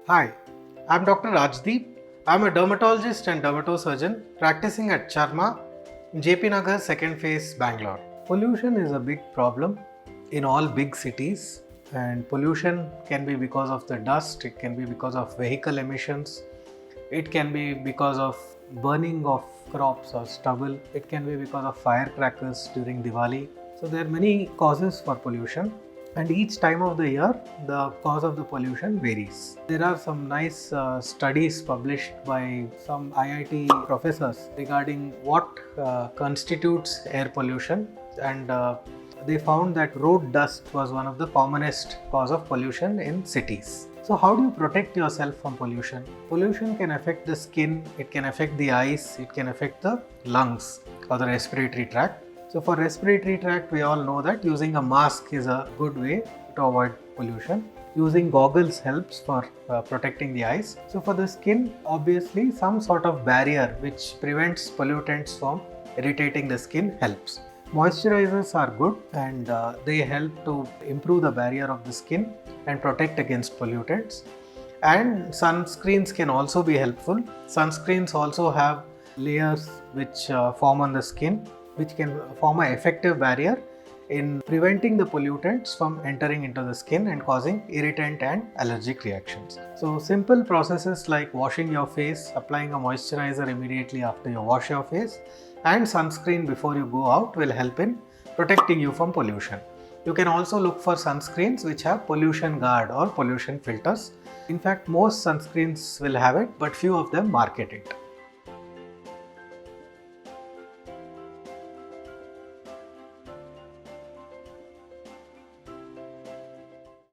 Hi, I'm Dr. Rajdeep. I'm a dermatologist and dermatosurgeon practicing at Charma, JP Nagar, second phase, Bangalore. Pollution is a big problem in all big cities, and pollution can be because of the dust, it can be because of vehicle emissions, it can be because of burning of crops or stubble, it can be because of firecrackers during Diwali. So, there are many causes for pollution, and each time of the year the cause of the pollution varies. There are some nice studies published by some IIT professors regarding what constitutes air pollution, and they found that road dust was one of the commonest cause of pollution in cities. So how do you protect yourself from pollution? Pollution can affect the skin, it can affect the eyes, it can affect the lungs or the respiratory tract. So for respiratory tract, we all know that using a mask is a good way to avoid pollution. Using goggles helps for protecting the eyes. So for the skin, obviously some sort of barrier which prevents pollutants from irritating the skin helps. Moisturizers are good, and they help to improve the barrier of the skin and protect against pollutants. And sunscreens can also be helpful. Sunscreens also have layers which form on the skin, which can form an effective barrier in preventing the pollutants from entering into the skin and causing irritant and allergic reactions. So simple processes like washing your face, applying a moisturizer immediately after you wash your face, and sunscreen before you go out will help in protecting you from pollution. You can also look for sunscreens which have pollution guard or pollution filters. In fact, most sunscreens will have it, but few of them market it.